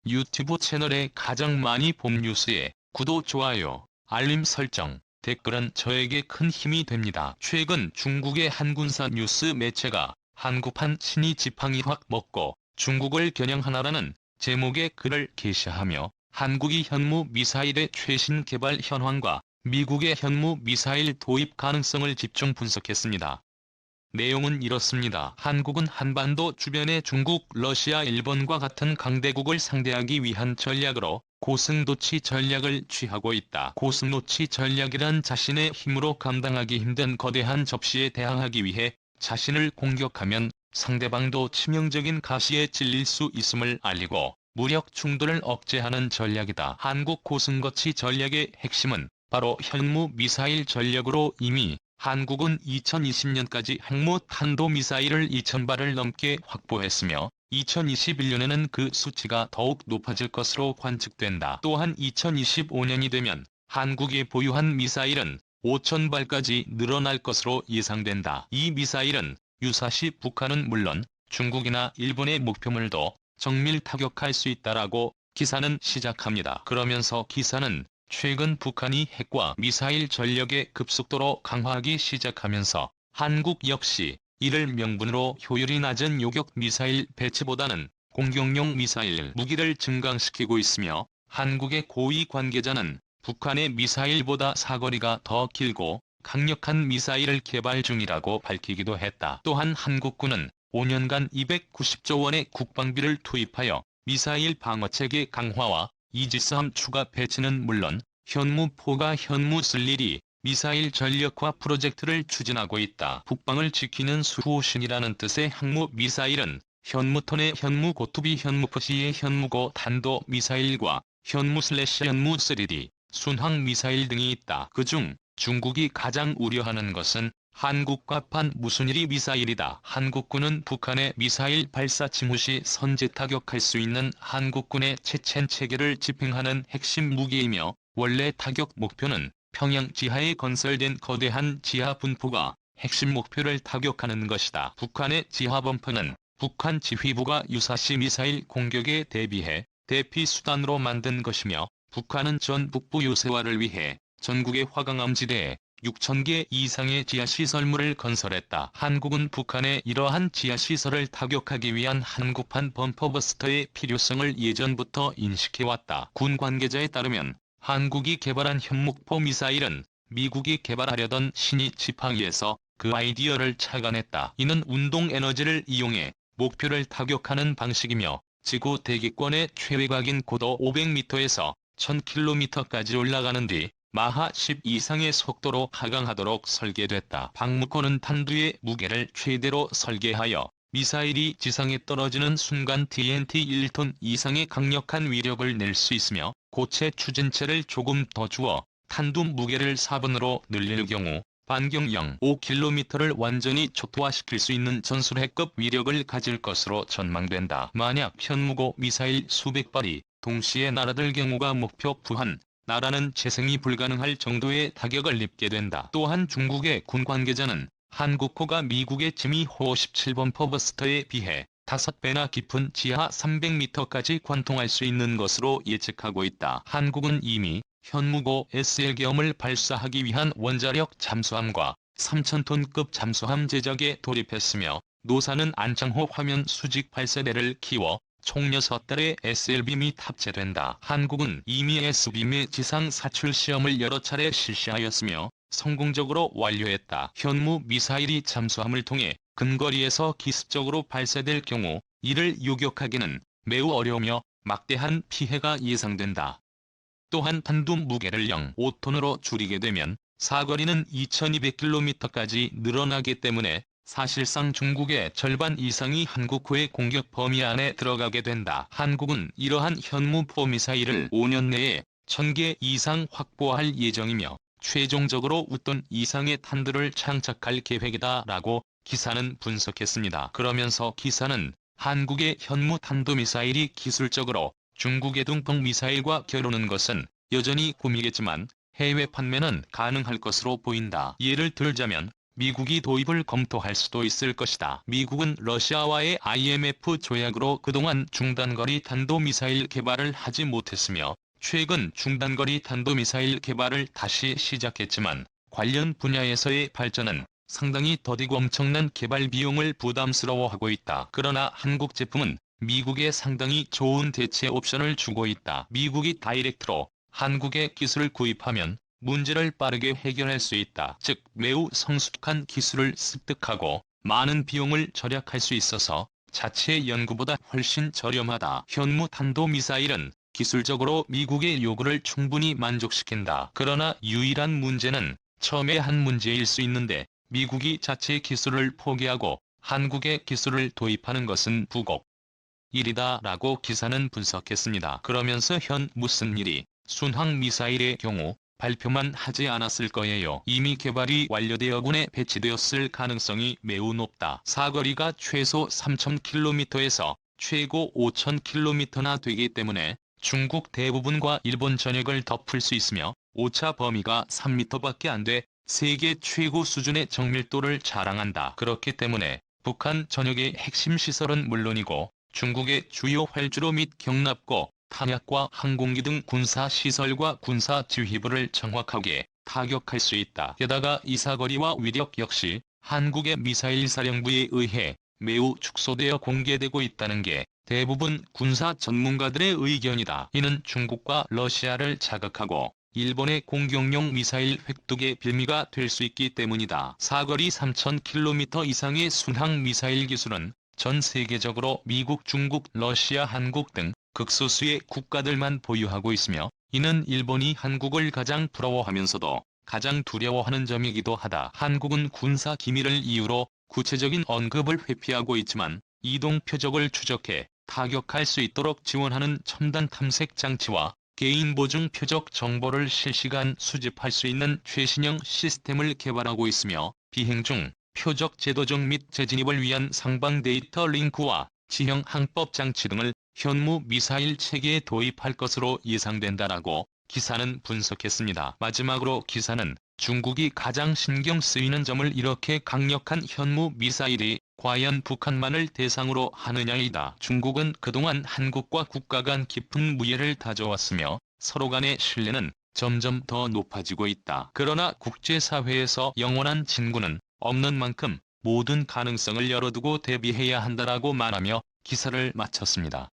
유튜브 채널에 가장 많이 본 뉴스에 구독, 좋아요, 알림 설정, 댓글은 저에게 큰 힘이 됩니다. 최근 중국의 한 군사 뉴스 매체가 한국판 신이 지팡이 확 먹고 중국을 겨냥하나라는 제목의 글을 게시하며 한국이 현무 미사일의 최신 개발 현황과 미국의 현무 미사일 도입 가능성을 집중 분석했습니다. 내용은 이렇습니다. 한국은 한반도 주변의 중국, 러시아, 일본과 같은 강대국을 상대하기 위한 전략으로 고승도치 전략을 취하고 있다. 고승도치 전략이란 자신의 힘으로 감당하기 힘든 거대한 접시에 대항하기 위해 자신을 공격하면 상대방도 치명적인 가시에 찔릴 수 있음을 알리고 무력 충돌을 억제하는 전략이다. 한국 고승도치 전략의 핵심은 바로 현무 미사일 전략으로 이미 한국은 2020년까지 항모 탄도미사일을 2000발을 넘게 확보했으며 2021년에는 그 수치가 더욱 높아질 것으로 관측된다. 또한 2025년이 되면 한국이 보유한 미사일은 5000발까지 늘어날 것으로 예상된다. 이 미사일은 유사시 북한은 물론 중국이나 일본의 목표물도 정밀 타격할 수 있다라고 기사는 시작합니다. 그러면서 기사는 최근 북한이 핵과 미사일 전력에 급속도로 강화하기 시작하면서 한국 역시 이를 명분으로 효율이 낮은 요격 미사일 배치보다는 공격용 미사일 무기를 증강시키고 있으며 한국의 고위 관계자는 북한의 미사일보다 사거리가 더 길고 강력한 미사일을 개발 중이라고 밝히기도 했다. 또한 한국군은 5년간 290조 원의 국방비를 투입하여 미사일 방어체계 강화와 이지스함 추가 배치는 물론 현무포가 현무슬1이 미사일 전력화 프로젝트를 추진하고 있다. 북방을 지키는 수호신이라는 뜻의 항모 미사일은 현무톤의 현무고투비 현무포시의 현무고 탄도 미사일과 현무/현무3D 순항 미사일 등이 있다. 그중 중국이 가장 우려하는 것은 한국과판 무순일이 미사일이다. 한국군은 북한의 미사일 발사 징후 시 선제 타격할 수 있는 한국군의 체첸 체계를 집행하는 핵심 무기이며 원래 타격 목표는 평양 지하에 건설된 거대한 지하 분포가 핵심 목표를 타격하는 것이다. 북한의 지하 범퍼는 북한 지휘부가 유사시 미사일 공격에 대비해 대피 수단으로 만든 것이며 북한은 전 북부 요새화를 위해 전국의 화강암지대에 6,000개 이상의 지하시설물을 건설했다. 한국은 북한의 이러한 지하시설을 타격하기 위한 한국판 범퍼버스터의 필요성을 예전부터 인식해왔다. 군 관계자에 따르면 한국이 개발한 현목포 미사일은 미국이 개발하려던 신이 지팡이에서 그 아이디어를 착안했다. 이는 운동 에너지를 이용해 목표를 타격하는 방식이며 지구 대기권의 최외곽인 고도 500m에서 1000km까지 올라가는 뒤 마하 10 이상의 속도로 하강하도록 설계됐다. 방무코는 탄두의 무게를 최대로 설계하여 미사일이 지상에 떨어지는 순간 TNT 1톤 이상의 강력한 위력을 낼 수 있으며 고체 추진체를 조금 더 주어 탄두 무게를 4분으로 늘릴 경우 반경 0.5km를 완전히 초토화시킬 수 있는 전술핵급 위력을 가질 것으로 전망된다. 만약 현무고 미사일 수백 발이 동시에 날아들 경우가 목표 부한 나라는 재생이 불가능할 정도의 타격을 입게 된다. 또한 중국의 군 관계자는 한국호가 미국의 지미호 17번 버스터에 비해 5배나 깊은 지하 300m까지 관통할 수 있는 것으로 예측하고 있다. 한국은 이미 현무고 SL계엄을 발사하기 위한 원자력 잠수함과 3,000톤급 잠수함 제작에 돌입했으며 노사는 안창호 화면 수직 발사대를 키워 총 6대의 SL빔이 탑재된다. 한국은 이미 S빔의 지상 사출 시험을 여러 차례 실시하였으며 성공적으로 완료했다. 현무 미사일이 잠수함을 통해 근거리에서 기습적으로 발사될 경우 이를 요격하기는 매우 어려우며 막대한 피해가 예상된다. 또한 탄두 무게를 0.5톤으로 줄이게 되면 사거리는 2200km까지 늘어나기 때문에 사실상 중국의 절반 이상이 한국호의 공격 범위 안에 들어가게 된다. 한국은 이러한 현무포 미사일을 5년 내에 1000개 이상 확보할 예정이며 최종적으로 웃돈 이상의 탄두를 장착할 계획이다라고 기사는 분석했습니다. 그러면서 기사는 한국의 현무 탄도미사일이 기술적으로 중국의 둥펑 미사일과 겨루는 것은 여전히 꿈이겠지만 해외 판매는 가능할 것으로 보인다. 예를 들자면 미국이 도입을 검토할 수도 있을 것이다. 미국은 러시아와의 IMF 조약으로 그동안 중단거리 탄도미사일 개발을 하지 못했으며 최근 중단거리 탄도미사일 개발을 다시 시작했지만 관련 분야에서의 발전은 상당히 더디고 엄청난 개발 비용을 부담스러워하고 있다. 그러나 한국 제품은 미국에 상당히 좋은 대체 옵션을 주고 있다. 미국이 다이렉트로 한국의 기술을 구입하면 문제를 빠르게 해결할 수 있다. 즉 매우 성숙한 기술을 습득하고 많은 비용을 절약할 수 있어서 자체 연구보다 훨씬 저렴하다. 현무 탄도미사일은 기술적으로 미국의 요구를 충분히 만족시킨다. 그러나 유일한 문제는 처음에 한 문제일 수 있는데 미국이 자체 기술을 포기하고 한국의 기술을 도입하는 것은 부곡 일이다 라고 기사는 분석했습니다. 그러면서 현 무슨 일이 순항미사일의 경우 발표만 하지 않았을 거예요. 이미 개발이 완료되어 군에 배치되었을 가능성이 매우 높다. 사거리가 최소 3,000km에서 최고 5,000km나 되기 때문에 중국 대부분과 일본 전역을 덮을 수 있으며 오차 범위가 3m밖에 안 돼 세계 최고 수준의 정밀도를 자랑한다. 그렇기 때문에 북한 전역의 핵심 시설은 물론이고 중국의 주요 활주로 및 경납고 탄약과 항공기 등 군사시설과 군사지휘부를 정확하게 타격할 수 있다. 게다가 이 사거리와 위력 역시 한국의 미사일 사령부에 의해 매우 축소되어 공개되고 있다는 게 대부분 군사 전문가들의 의견이다. 이는 중국과 러시아를 자극하고 일본의 공격용 미사일 획득의 빌미가 될 수 있기 때문이다. 사거리 3,000km 이상의 순항 미사일 기술은 전 세계적으로 미국, 중국, 러시아, 한국 등 극소수의 국가들만 보유하고 있으며 이는 일본이 한국을 가장 부러워하면서도 가장 두려워하는 점이기도 하다. 한국은 군사 기밀을 이유로 구체적인 언급을 회피하고 있지만 이동 표적을 추적해 타격할 수 있도록 지원하는 첨단 탐색 장치와 개인 보증 표적 정보를 실시간 수집할 수 있는 최신형 시스템을 개발하고 있으며 비행 중 표적 재도적 및 재진입을 위한 상방 데이터 링크와 지형 항법 장치 등을 현무 미사일 체계에 도입할 것으로 예상된다라고 기사는 분석했습니다. 마지막으로 기사는 중국이 가장 신경 쓰이는 점을 이렇게 강력한 현무 미사일이 과연 북한만을 대상으로 하느냐이다. 중국은 그동안 한국과 국가 간 깊은 무예를 다져왔으며 서로 간의 신뢰는 점점 더 높아지고 있다. 그러나 국제사회에서 영원한 진군은 없는 만큼 모든 가능성을 열어두고 대비해야 한다라고 말하며 기사를 마쳤습니다.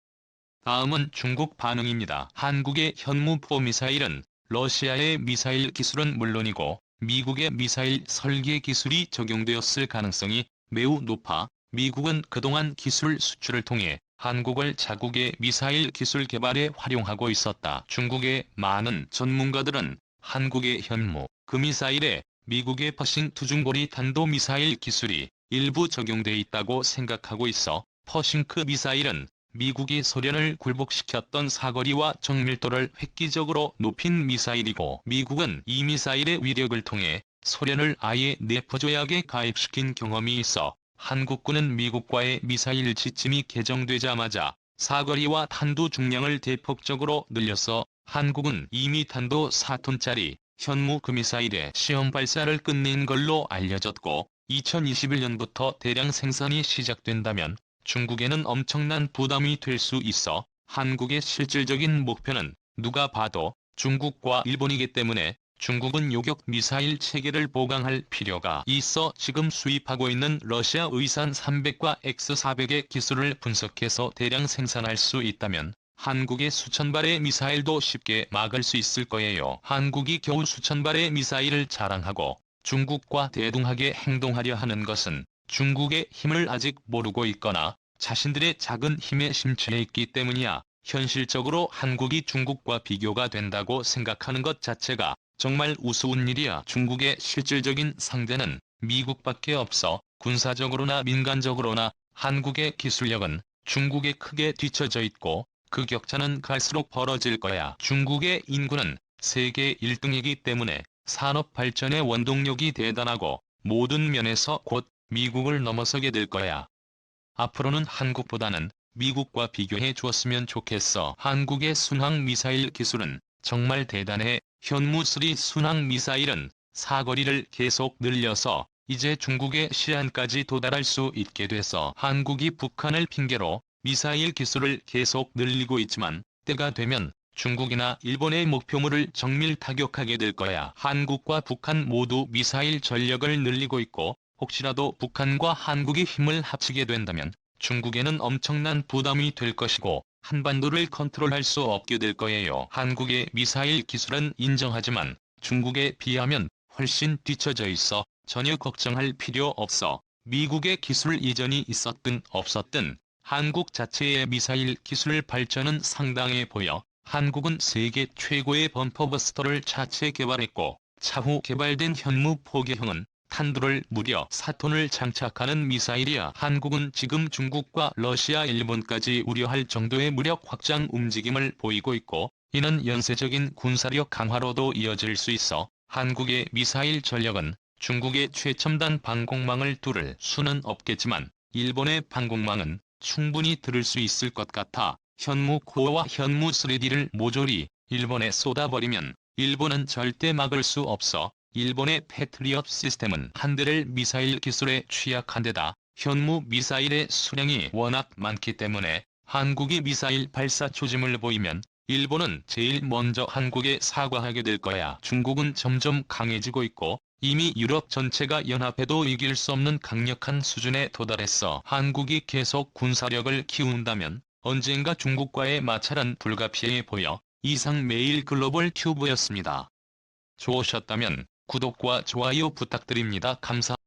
다음은 중국 반응입니다. 한국의 현무4 미사일은 러시아의 미사일 기술은 물론이고 미국의 미사일 설계 기술이 적용되었을 가능성이 매우 높아 미국은 그동안 기술 수출을 통해 한국을 자국의 미사일 기술 개발에 활용하고 있었다. 중국의 많은 전문가들은 한국의 현무, 그 미사일에 미국의 퍼싱 투중거리 탄도미사일 기술이 일부 적용돼 있다고 생각하고 있어 퍼싱크 미사일은 미국이 소련을 굴복시켰던 사거리와 정밀도를 획기적으로 높인 미사일이고 미국은 이 미사일의 위력을 통해 소련을 아예 내포 조약에 가입시킨 경험이 있어 한국군은 미국과의 미사일 지침이 개정되자마자 사거리와 탄두 중량을 대폭적으로 늘려서 한국은 이미 탄도 4톤짜리 현무 그 미사일의 시험 발사를 끝낸 걸로 알려졌고 2021년부터 대량 생산이 시작된다면 중국에는 엄청난 부담이 될 수 있어 한국의 실질적인 목표는 누가 봐도 중국과 일본이기 때문에 중국은 요격 미사일 체계를 보강할 필요가 있어 지금 수입하고 있는 러시아 의산 300과 X400의 기술을 분석해서 대량 생산할 수 있다면 한국의 수천 발의 미사일도 쉽게 막을 수 있을 거예요. 한국이 겨우 수천 발의 미사일을 자랑하고 중국과 대등하게 행동하려 하는 것은 중국의 힘을 아직 모르고 있거나 자신들의 작은 힘에 심취해 있기 때문이야. 현실적으로 한국이 중국과 비교가 된다고 생각하는 것 자체가 정말 우스운 일이야. 중국의 실질적인 상대는 미국밖에 없어 군사적으로나 민간적으로나 한국의 기술력은 중국에 크게 뒤처져 있고 그 격차는 갈수록 벌어질 거야. 중국의 인구는 세계 1등이기 때문에 산업 발전의 원동력이 대단하고 모든 면에서 곧 미국을 넘어서게 될 거야. 앞으로는 한국보다는 미국과 비교해 주었으면 좋겠어. 한국의 순항 미사일 기술은 정말 대단해. 현무3 순항 미사일은 사거리를 계속 늘려서 이제 중국의 시안까지 도달할 수 있게 돼서 한국이 북한을 핑계로 미사일 기술을 계속 늘리고 있지만 때가 되면 중국이나 일본의 목표물을 정밀 타격하게 될 거야. 한국과 북한 모두 미사일 전력을 늘리고 있고 혹시라도 북한과 한국이 힘을 합치게 된다면 중국에는 엄청난 부담이 될 것이고 한반도를 컨트롤할 수 없게 될 거예요. 한국의 미사일 기술은 인정하지만 중국에 비하면 훨씬 뒤처져 있어 전혀 걱정할 필요 없어. 미국의 기술 이전이 있었든 없었든 한국 자체의 미사일 기술 발전은 상당해 보여 한국은 세계 최고의 범퍼버스터를 자체 개발했고 차후 개발된 현무 포개형은 탄두를 무려 4톤을 장착하는 미사일이야. 한국은 지금 중국과 러시아, 일본까지 우려할 정도의 무력 확장 움직임을 보이고 있고 이는 연쇄적인 군사력 강화로도 이어질 수 있어 한국의 미사일 전력은 중국의 최첨단 방공망을 뚫을 수는 없겠지만 일본의 방공망은 충분히 들을 수 있을 것 같아. 현무4와 현무3D를 모조리 일본에 쏟아버리면 일본은 절대 막을 수 없어. 일본의 패트리엇 시스템은 한 대를 미사일 기술에 취약한 데다 현무 미사일의 수량이 워낙 많기 때문에 한국이 미사일 발사 조짐을 보이면 일본은 제일 먼저 한국에 사과하게 될 거야. 중국은 점점 강해지고 있고 이미 유럽 전체가 연합해도 이길 수 없는 강력한 수준에 도달했어. 한국이 계속 군사력을 키운다면 언젠가 중국과의 마찰은 불가피해 보여. 이상 매일 글로벌 튜브였습니다. 좋으셨다면 구독과 좋아요 부탁드립니다. 감사합니다.